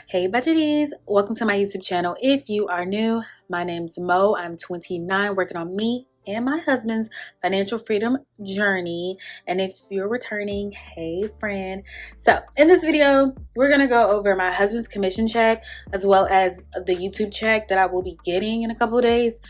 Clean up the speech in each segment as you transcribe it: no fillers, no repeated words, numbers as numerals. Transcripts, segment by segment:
Hey budgeties, welcome to my YouTube channel. If you are new, my name's Mo. I'm 29, working on me and my husband's financial freedom journey. And if you're returning, hey friend. So in this video, we're gonna go over my husband's commission check as well as the YouTube check that I will be getting in a couple of days.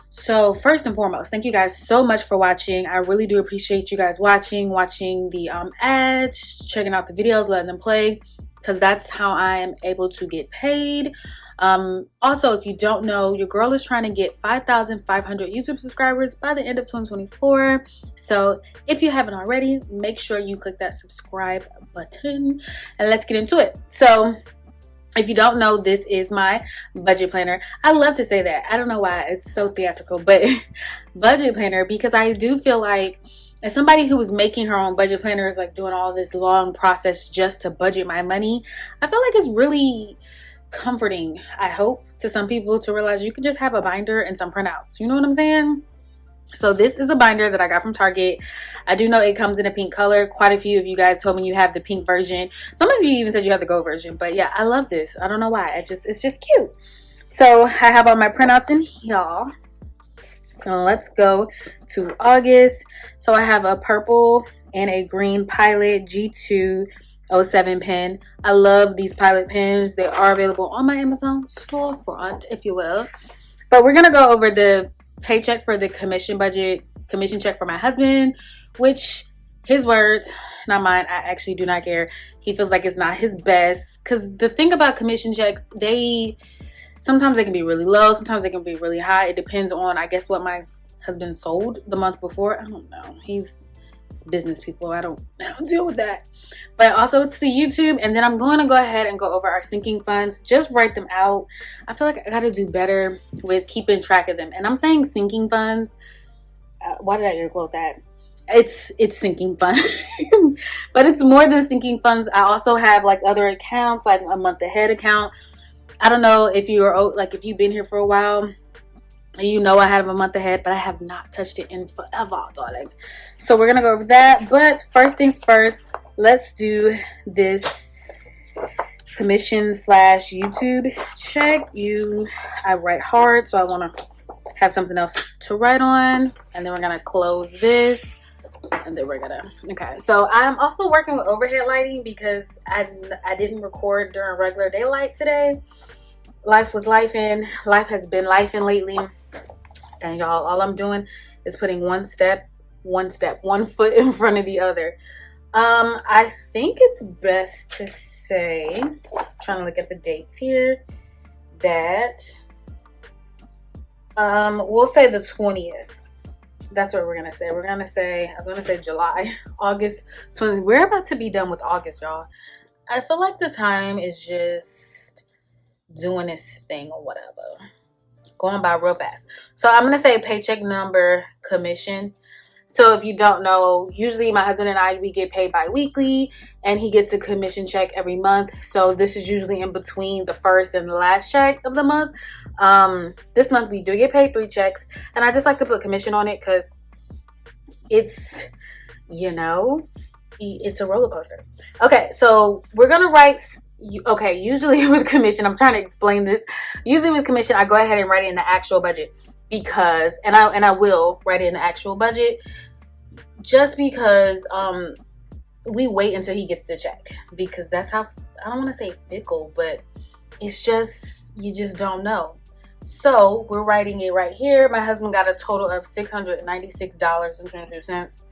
So first and foremost, thank you guys so much for watching. I really do appreciate you guys watching the ads, checking out the videos, letting them play, because that's how I am able to get paid. Also, if you don't know, your girl is trying to get 5,500 YouTube subscribers by the end of 2024. So if you haven't already, make sure you click that subscribe button and let's get into it. So if you don't know, this is my budget planner. I love to say that. I don't know why it's so theatrical, but budget planner, because I do feel like as somebody who is making her own budget planner, is like doing all this long process just to budget my money. I feel like it's really comforting, I hope, to some people to realize you can just have a binder and some printouts. You know what I'm saying? So this is a binder that I got from Target. I do know it comes in a pink color. Quite a few of you guys told me you have the pink version. Some of you even said you have the gold version. But yeah, I love this. I don't know why. It's just cute. So I have all my printouts in here. Let's go to August. So I have a purple and a green Pilot G207 pen. I love these Pilot pens. They are available on my Amazon storefront, if you will. But we're going to go over the paycheck for the commission check for my husband, which his words, not mine. I actually do not care. He feels like it's not his best, because the thing about commission checks, sometimes they can be really low, sometimes they can be really high. It depends on, I guess, what my husband sold the month before. I don't know. It's business, people. I don't deal with that. But also it's the YouTube, and then I'm going to go ahead and go over our sinking funds. Just write them out. I feel like I got to do better with keeping track of them. And I'm saying sinking funds. Why did I air quote that? It's sinking funds, but it's more than sinking funds. I also have like other accounts, like a month ahead account. I don't know if if you've been here for a while. You know I have a month ahead, but I have not touched it in forever, darling. So we're going to go over that. But first things first, let's do this commission / YouTube check. I write hard, so I want to have something else to write on. And then we're going to close this. And then we're going to, okay. So I'm also working with overhead lighting because I didn't record during regular daylight today. Life was lifing. Life has been lifing lately. And y'all, all I'm doing is putting one foot in front of the other. I think it's best to say, trying to look at the dates here, that we'll say the 20th. That's what we're gonna say. I was gonna say July, August 20th. We're about to be done with August, y'all. I feel like the time is just doing this thing or whatever. Going by real fast. So I'm going to say paycheck number commission. So if you don't know, usually my husband and I, we get paid bi-weekly, and he gets a commission check every month. So this is usually in between the first and the last check of the month. This month we do get paid 3 checks, and I just like to put commission on it because it's, it's a roller coaster. Okay, so we're going to write. Okay, usually with commission, I'm trying to explain this. Usually with commission, I go ahead and write it in the actual budget because, and I will write it in the actual budget just because we wait until he gets the check, because that's how, I don't want to say fickle, but it's just, you just don't know. So we're writing it right here. My husband got a total of $696.22.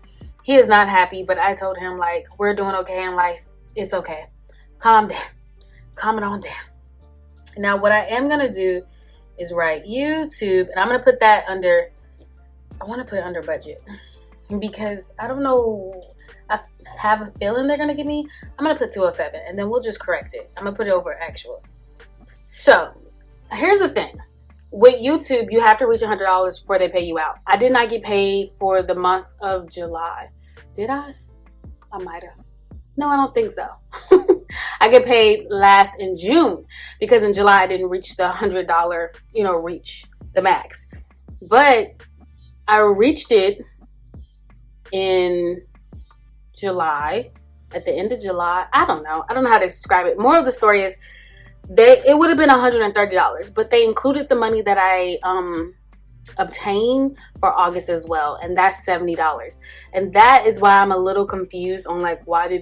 He is not happy, but I told him, like, we're doing okay in life. It's okay. Calm down. Calm it on down. Now, what I am going to do is write YouTube, and I'm going to put that under, I want to put it under budget because I don't know, I have a feeling they're going to give me, I'm going to put 207, and then we'll just correct it. I'm going to put it over actual. So, here's the thing. With YouTube, you have to reach $100 before they pay you out. I did not get paid for the month of July. Did I? I might have. No, I don't think so. I get paid last in June because in July I didn't reach the $100, reach the max. But I reached it in July. at the end of July. I don't know how to describe it. More of the story is it would have been $130, but they included the money that I obtain for August as well, and that's $70. And that is why I'm a little confused on like why they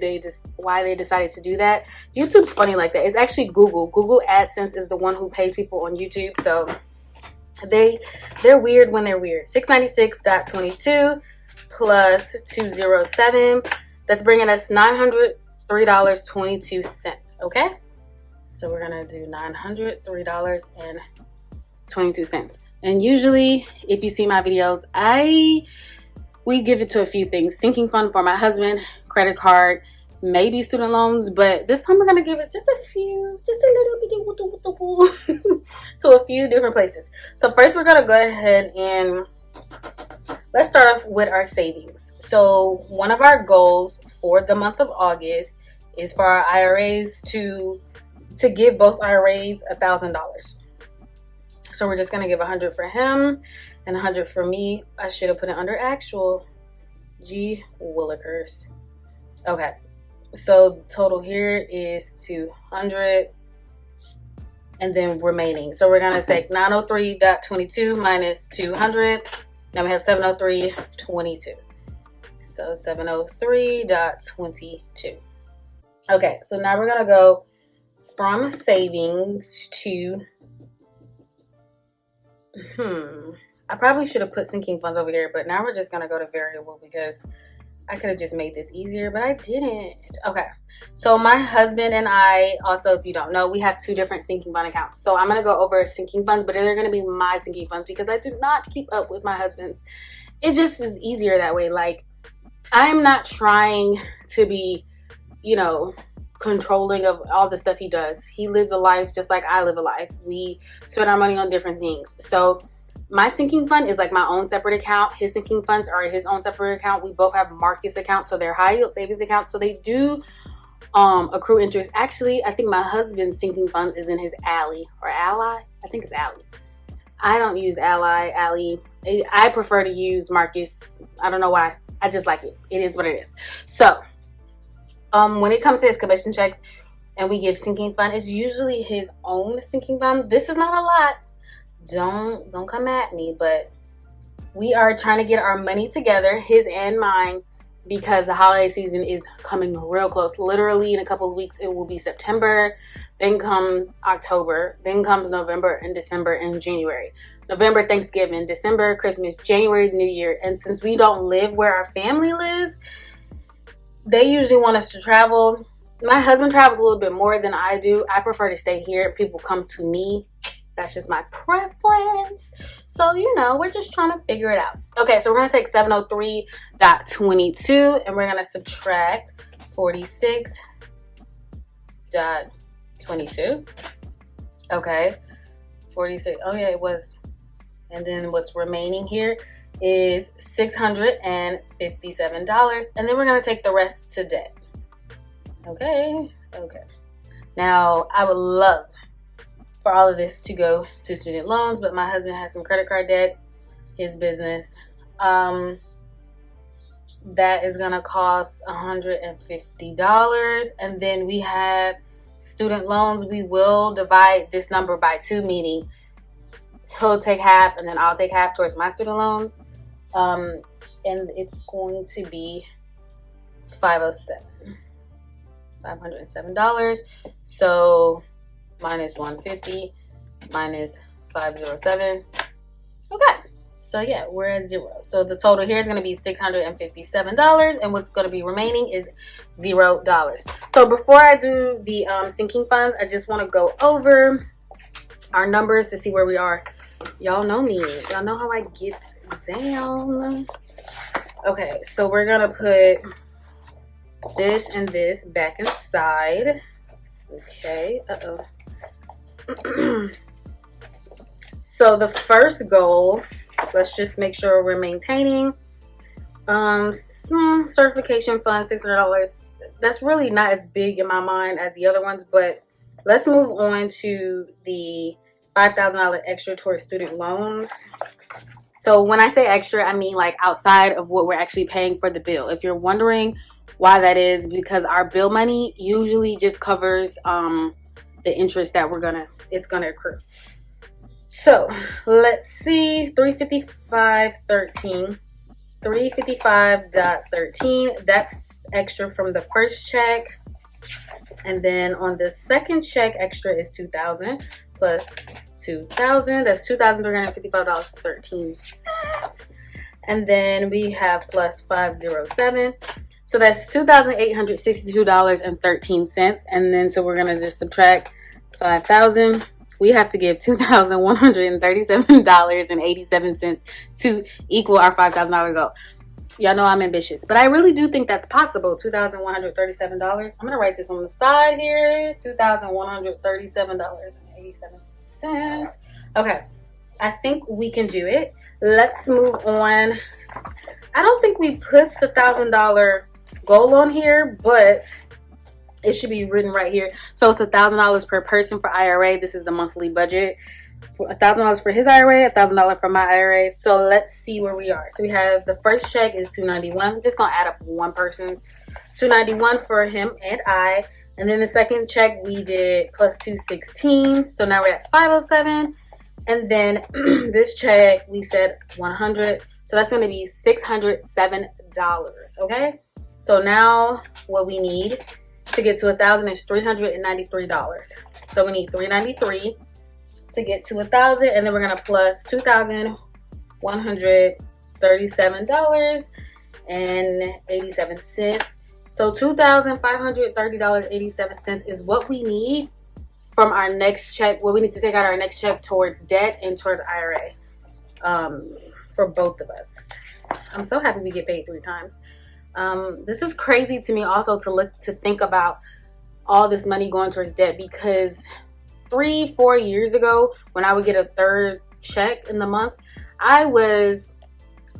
decided to do that. YouTube's funny like that. It's actually Google AdSense is the one who pays people on YouTube, so they're weird when they're weird. 696.22 plus 207, that's bringing us $903.22. Okay, so we're gonna do $903.22. And usually, if you see my videos, we give it to a few things: sinking fund for my husband, credit card, maybe student loans. But this time we're gonna give it just a little bit to a few different places. So first, we're gonna go ahead and let's start off with our savings. So one of our goals for the month of August is for our IRAs to give both IRAs $1,000. So we're just going to give 100 for him and 100 for me. I should have put it under actual. Gee willikers. Okay. So total here is 200 and then remaining. So we're going to take 903.22 minus 200. Now we have 703.22. So 703.22. Okay. So now we're going to go from savings to I probably should have put sinking funds over here, but now we're just going to go to variable because I could have just made this easier, but I didn't. Okay. So my husband and I also, if you don't know, we have two different sinking fund accounts. So I'm going to go over sinking funds, but they're going to be my sinking funds because I do not keep up with my husband's. It just is easier that way. Like, I'm not trying to be, controlling of all the stuff he does. He lives a life just like I live a life. We spend our money on different things. So my sinking fund is like my own separate account. His sinking funds are his own separate account. We both have Marcus accounts, so they're high yield savings accounts. So they do accrue interest. Actually, I think my husband's sinking fund is in his Ally or Ally. I think it's Ally. I don't use Ally. I prefer to use Marcus. I don't know why. I just like it. It is what it is. So when it comes to his commission checks and we give sinking fund, it's usually his own sinking fund. This is not a lot. Don't come at me, but we are trying to get our money together, his and mine, because the holiday season is coming real close. Literally in a couple of weeks, it will be September. Then comes October. Then comes November and December and January. November, Thanksgiving. December, Christmas. January, New Year. And since we don't live where our family lives, they usually want us to travel. My husband travels a little bit more than I do. I prefer to stay here. People come to me. That's just my preference. So, we're just trying to figure it out. Okay, so we're going to take 703.22 and we're going to subtract 46.22. Okay, 46. Oh, yeah, it was. And then what's remaining here is $657, and then we're going to take the rest to debt. Okay. Now, I would love for all of this to go to student loans, but my husband has some credit card debt, his business. That is going to cost $150, and then we have student loans. We will divide this number by 2, meaning he'll take half and then I'll take half towards my student loans. And it's going to be $507. So minus 150 minus 507. Okay, so yeah, we're at 0. So the total here is going to be $657, and what's going to be remaining is $0. So before I do the sinking funds, I just want to go over our numbers to see where we are. Y'all know me. Y'all know how I get down. Okay, so we're gonna put this and this back inside. Okay, So the first goal, let's just make sure we're maintaining some certification fund, $600. That's really not as big in my mind as the other ones, but let's move on to the $5,000 extra towards student loans. So when I say extra, I mean like outside of what we're actually paying for the bill. If you're wondering Why that is, because our bill money usually just covers the interest that it's gonna accrue. So let's see, 355.13. 355.13, that's extra from the first check. And then on the second check, extra is $2,000 plus $2,000. That's $2,355.13. And then we have plus 507. So that's $2,862.13. And then so we're gonna just subtract 5,000. We have to give $2,137.87 to equal our $5,000 goal. Y'all know I'm ambitious, but I really do think that's possible. $2,137. I'm gonna write this on the side here. $2,137.87. Okay, I think we can do it. Let's move on. I don't think we put the $1,000 goal on here, but it should be written right here. So it's $1,000 per person for IRA. This is the monthly budget. $1,000 for his IRA, $1,000 for my IRA. So let's see where we are. So we have the first check is $291. I'm just gonna add up one person's. $291 for him and I. And then the second check we did plus $216. So now we're at $507. And then this check we said $100. So that's gonna be $607. Okay. So now what we need to get to $1,000 is $393. So we need $393 to get to $1,000, and then we're gonna plus $2,137.87. So $2,530.87 is what we need from our next check. What we need to take out our next check towards debt and towards IRA, for both of us. I'm so happy we get paid 3 times. This is crazy to me also to think about all this money going towards debt, because 3-4 years ago when I would get a third check in the month, I was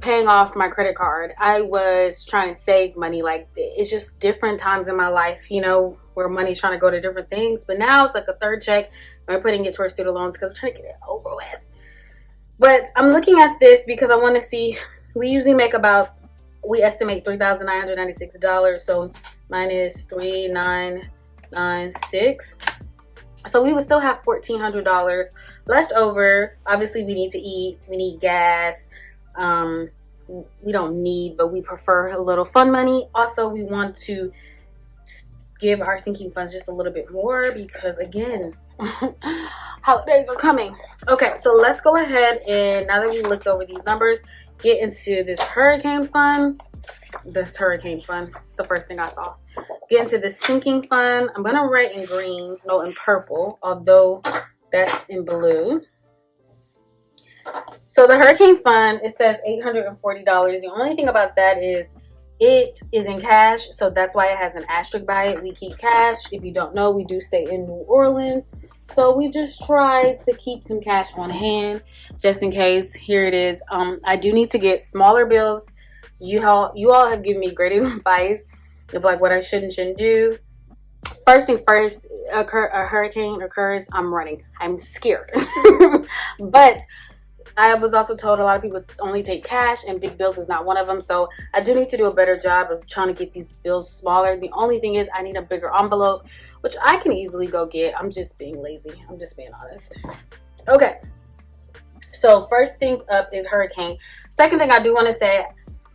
paying off my credit card. I was trying to save money. Like, it's just different times in my life, you know, where money's trying to go to different things. But now it's like a third check. I'm putting it towards student loans because I'm trying to get it over with. But I'm looking at this because I want to see, we usually make we estimate $3,996. So minus 3,996. So we would still have $1,400 left over. Obviously, we need to eat. We need gas. We don't need, but we prefer a little fun money. Also, we want to give our sinking funds just a little bit more because, again, holidays are coming. Okay, so let's go ahead and, now that we looked over these numbers, get into this hurricane fund. This hurricane fund. It's the first thing I saw. Get into the sinking fund. I'm gonna write in green, no, in purple, although that's in blue. So the hurricane fund, it says $840. The only thing about that is it is in cash, so that's why it has an asterisk by it. We keep cash. If you don't know, we do stay in New Orleans, so we just try to keep some cash on hand just in case. Here it is. I do need to get smaller bills. You all have given me great advice of like what I should and shouldn't do. First things first, a hurricane occurs, I'm running. I'm scared. But I was also told a lot of people only take cash, and big bills is not one of them. So I do need to do a better job of trying to get these bills smaller. The only thing is I need a bigger envelope, which I can easily go get. I'm just being lazy. I'm just being honest. Okay. So first things up is hurricane. Second thing I do want to say,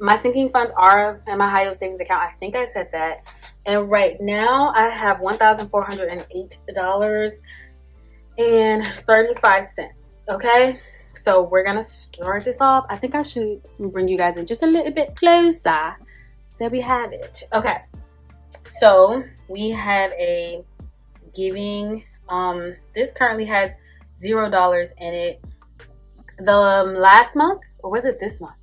my sinking funds are in my high yield savings account. I think I said that. And right now I have $1,408.35. Okay. So we're going to start this off. I think I should bring you guys in just a little bit closer. There we have it. Okay. So we have a giving. This currently has $0 in it. The last month, or was it this month?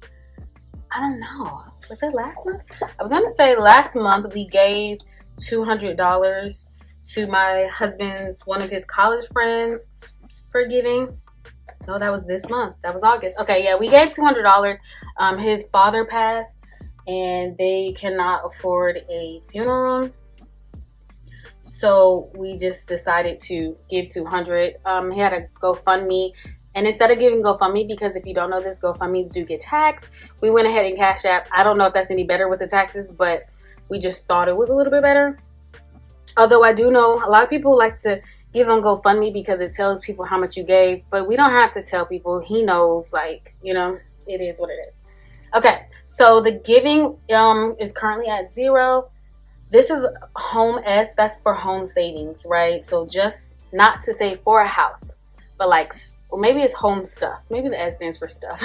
I don't know. Was it last month? I was going to say last month we gave $200 to my husband's, one of his college friends for giving. No, that was this month. That was August. Okay, yeah, we gave $200. His father passed, and they cannot afford a funeral. So we just decided to give $200. He had a GoFundMe. And instead of giving GoFundMe, because if you don't know this, GoFundMes do get taxed, we went ahead and Cash App. I don't know if that's any better with the taxes, but We just thought it was a little bit better. Although I do know a lot of people like to give on GoFundMe because it tells people how much you gave, but we don't have to tell people. He knows, like, you know, it is what it is. Okay, so the giving is currently at 0. This is home S, that's for home savings, right? So just not to say for a house, but like, or maybe it's home stuff. Maybe the S stands for stuff.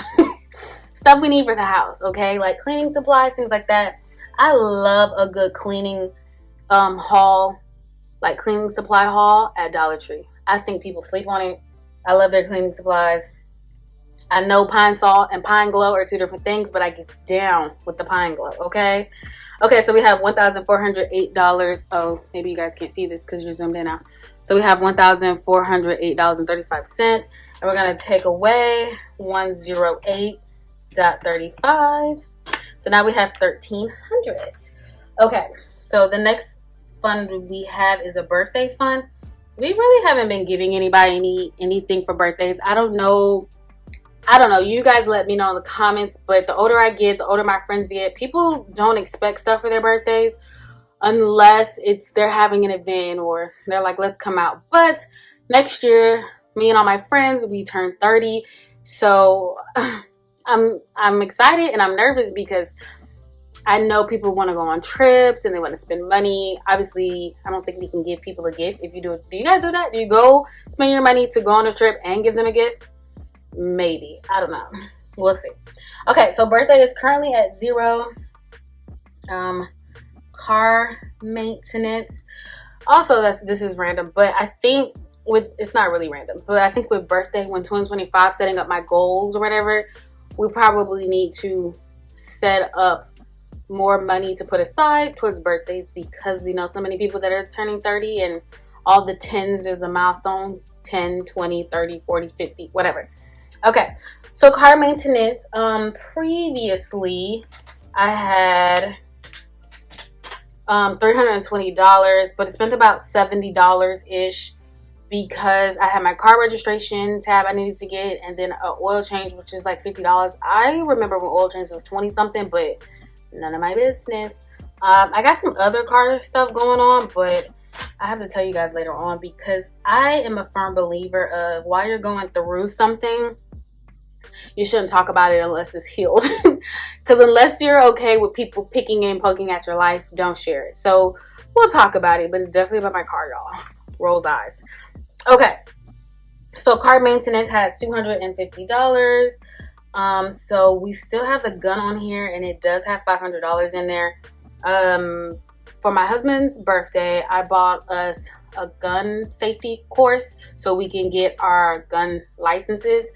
Stuff we need for the house, okay? Like cleaning supplies, things like that. I love a good cleaning haul, like cleaning supply haul at Dollar Tree. I think people sleep on it. I love their cleaning supplies. I know Pine Salt and Pine Glow are 2 different things, but I get down with the Pine Glow, okay? Okay, so we have $1,408. Oh, maybe you guys can't see this because you're zoomed in now. So we have $1,408.35, and we're going to take away 108.35. So now we have $1,300. Okay, so the next fund we have is a birthday fund. We really haven't been giving anybody anything for birthdays. I don't know. You guys let me know in the comments, but the older I get, the older my friends get, people don't expect stuff for their birthdays unless they're having an event or they're like, let's come out. But next year, me and all my friends, we turn 30. So I'm excited and I'm nervous because I know people want to go on trips and they want to spend money. Obviously, I don't think we can give people a gift. If you do you guys do that? Do you go spend your money to go on a trip and give them a gift? Maybe. I don't know. We'll see. Okay, so birthday is currently at 0. Car maintenance. Also, this is random, but I think it's not really random, but I think with birthday, when 2025, setting up my goals or whatever, we probably need to set up more money to put aside towards birthdays because we know so many people that are turning 30 and all the 10s, there's a milestone, 10, 20, 30, 40, 50, whatever. Okay, so car maintenance. Previously, I had $320, but I spent about $70-ish because I had my car registration tab I needed to get, and then an oil change, which is like $50. I remember when oil change was 20 something, but none of my business. I got some other car stuff going on, but I have to tell you guys later on because I am a firm believer of while you're going through something, you shouldn't talk about it unless it's healed. Because unless you're okay with people picking and poking at your life, don't share it. So we'll talk about it, but it's definitely about my car, y'all. Rolls eyes. Okay. So car maintenance has $250. So we still have the gun on here, and it does have $500 in there. For my husband's birthday, I bought us a gun safety course so we can get our gun licenses.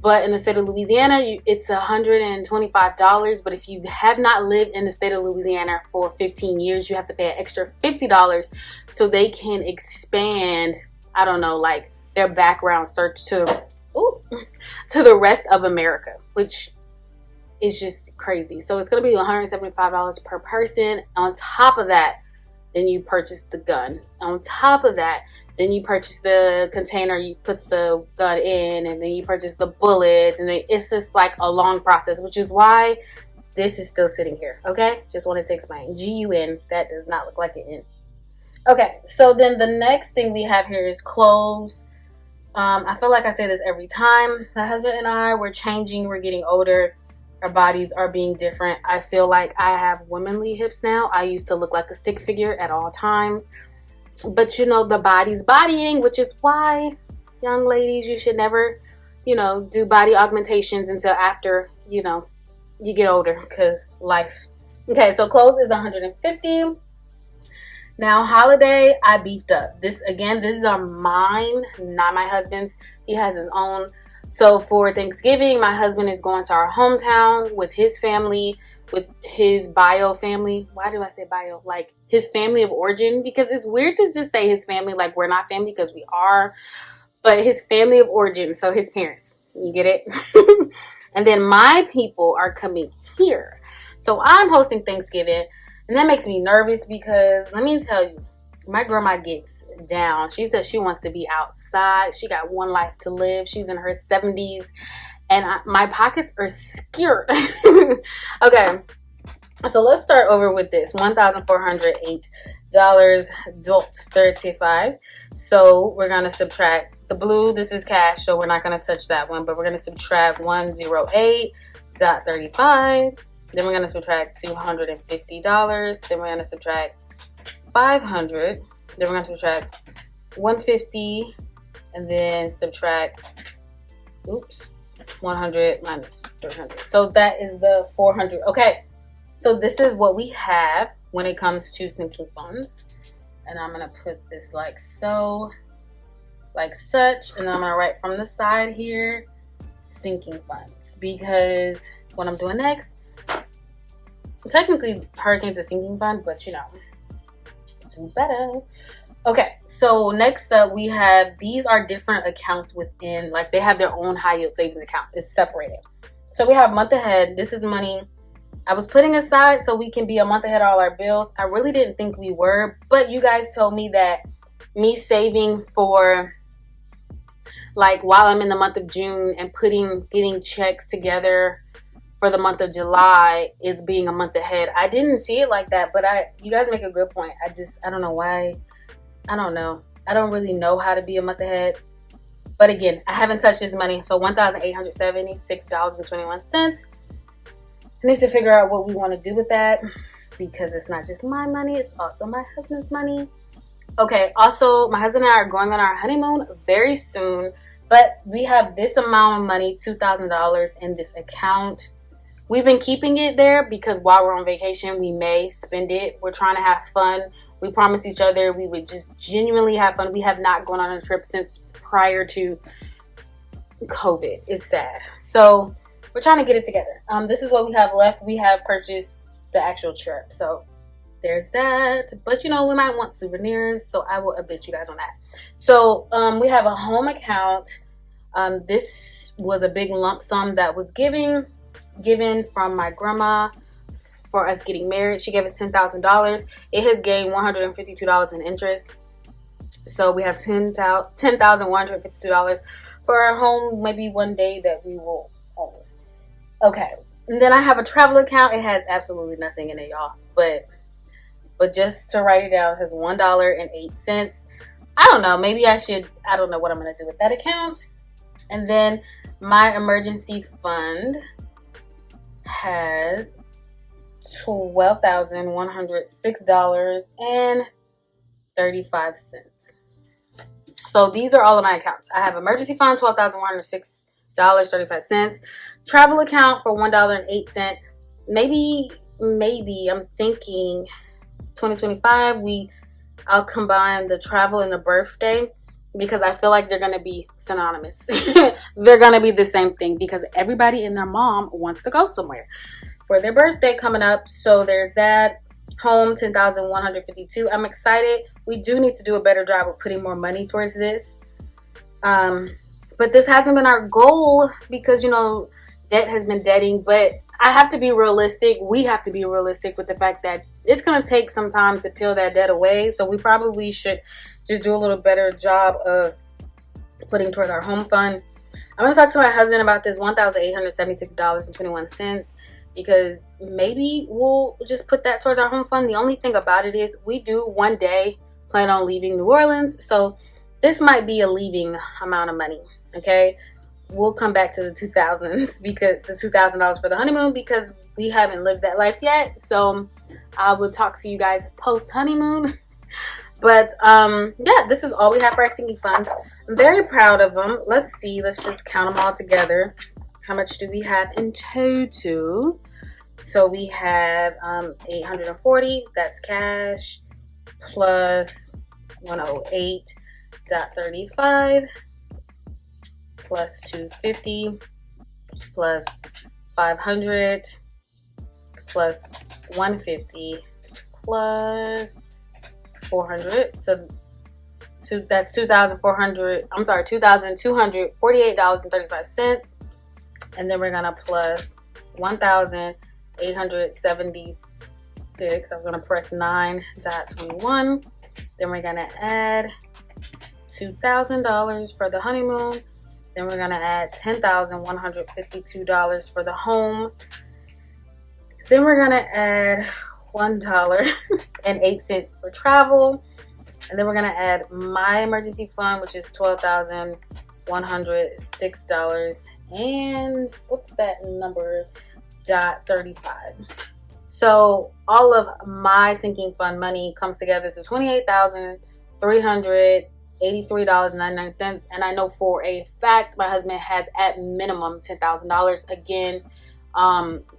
But in the state of Louisiana, it's $125. But if you have not lived in the state of Louisiana for 15 years, you have to pay an extra $50 so they can expand, I don't know, like their background search to the rest of America, which is just crazy. So it's going to be $175 per person. On top of that, then you purchase the gun. On top of that, then you purchase the container, you put the gun in, and then you purchase the bullets, and then it's just like a long process, which is why this is still sitting here, okay? Just wanted to explain. GUN, that does not look like an N. Okay, so then the next thing we have here is clothes. I feel like I say this every time. My husband and I, we're changing, we're getting older. Our bodies are being different. I feel like I have womanly hips now. I used to look like a stick figure at all times. But, you know, the body's bodying, which is why, young ladies, you should never, you know, do body augmentations until after, you know, you get older because life. Okay, so clothes is $150. Now, holiday, I beefed up. This is mine, not my husband's. He has his own. So for Thanksgiving, my husband is going to our hometown with his family, with his bio family. Why do I say bio? Like his family of origin, because it's weird to just say his family like we're not family because we are, but his family of origin, so his parents. You get it? And then my people are coming here. So I'm hosting Thanksgiving, and that makes me nervous because let me tell you, my grandma gets down. She says she wants to be outside. She got one life to live. She's in her 70s. And my pockets are scared. Okay. So let's start over with this $1,408.35. So we're going to subtract the blue. This is cash, so we're not going to touch that one, but we're going to subtract 108.35. Then we're going to subtract $250. Then we're going to subtract 500. Then we're going to subtract 150, and then subtract 100 minus 300. So that is the 400. Okay. So this is what we have when it comes to sinking funds. And I'm going to put this like so, like such. And then I'm going to write from the side here, sinking funds. Because what I'm doing next, technically hurricane's a sinking fund, but you know, do better. Okay, so next up we have, these are different accounts within, like they have their own high yield savings account. It's separated. So we have month ahead. This is money I was putting aside so we can be a month ahead of all our bills. I really didn't think we were, but you guys told me that me saving for like while I'm in the month of June and getting checks together for the month of July is being a month ahead. I didn't see it like that, but you guys make a good point. I don't know why. I don't know. I don't really know how to be a month ahead. But again, I haven't touched this money. So $1,876.21. I need to figure out what we want to do with that, because it's not just my money, it's also my husband's money. Okay, also my husband and I are going on our honeymoon very soon, but we have this amount of money, $2,000 in this account. We've been keeping it there because while we're on vacation, we may spend it. We're trying to have fun. We promised each other we would just genuinely have fun. We have not gone on a trip since prior to COVID. It's sad. So we're trying to get it together. This is what we have left. We have purchased the actual trip. So there's that. But, you know, we might want souvenirs. So I will update you guys on that. So we have a home account. This was a big lump sum that was given from my grandma for us getting married. She gave us $10,000. It has gained $152 in interest. So we have $10,152 for our home. Maybe one day that we will own. Okay, and then I have a travel account. It has absolutely nothing in it, y'all. But just to write it down, it has $1.08. I don't know. Maybe I should. I don't know what I'm gonna do with that account. And then my emergency fund has $12,106.35. So these are all of my accounts. I have emergency fund, $12,106.35. Travel account for $1.08. Maybe I'm thinking 2025 I'll combine the travel and the birthday, because I feel like they're going to be synonymous. They're going to be the same thing, because everybody and their mom wants to go somewhere for their birthday coming up. So there's that. Home, $10,152. I'm excited. We do need to do a better job of putting more money towards this. But this hasn't been our goal because, you know, debt has been debting. But I have to be realistic. We have to be realistic with the fact that it's going to take some time to peel that debt away. So we probably should just do a little better job of putting towards our home fund. I'm going to talk to my husband about this $1,876.21, because maybe we'll just put that towards our home fund. The only thing about it is we do one day plan on leaving New Orleans. So this might be a leaving amount of money. Okay. We'll come back to the 2000s, because the $2,000 for the honeymoon, because we haven't lived that life yet. So I will talk to you guys post honeymoon. But yeah, this is all we have for our sinking funds. I'm very proud of them. Let's see. Let's just count them all together. How much do we have in total? So we have 840. That's cash, plus 108.35, plus 250, plus 500, plus 150, plus 400. So that's $2,248.35. And then we're gonna plus 1,876. I was gonna press 9.21. Then we're gonna add $2,000 for the honeymoon. Then we're gonna add $10,152 for the home. Then we're gonna add $1.08 for travel. And then we're gonna add my emergency fund, which is $12,106. And what's that number? .35. So all of my sinking fund money comes together to $28,383.99. And I know for a fact my husband has at minimum $10,000. Again,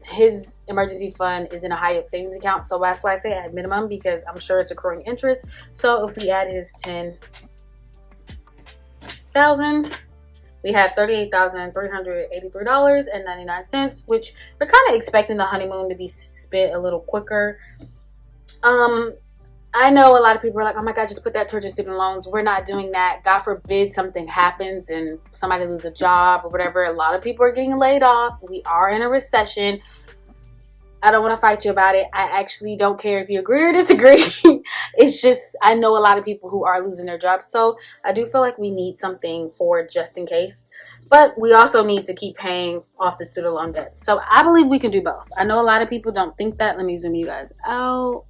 his emergency fund is in a high yield savings account, so that's why I say at minimum, because I'm sure it's accruing interest. So if we add his $10,000, we have $38,383.99, which we're kind of expecting the honeymoon to be spent a little quicker. I know a lot of people are like, oh my God, just put that towards your student loans. We're not doing that. God forbid something happens and somebody loses a job or whatever. A lot of people are getting laid off. We are in a recession. I don't want to fight you about it. I actually don't care if you agree or disagree. It's just, I know a lot of people who are losing their jobs. So I do feel like we need something for just in case. But we also need to keep paying off the student loan debt. So I believe we can do both. I know a lot of people don't think that. Let me zoom you guys out.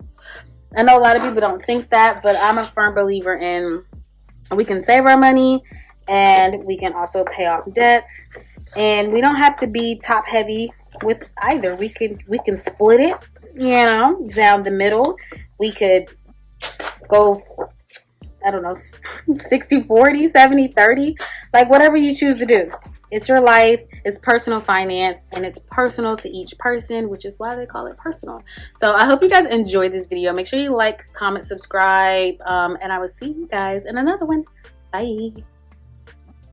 I know a lot of people don't think that, but I'm a firm believer in we can save our money and we can also pay off debt. And we don't have to be top heavy with either. We can split it, down the middle. We could go, I don't know, 60-40, 70-30, like whatever you choose to do. It's your life, it's personal finance, and it's personal to each person, which is why they call it personal. So I hope you guys enjoyed this video. Make sure you like, comment, subscribe, and I will see you guys in another one. Bye.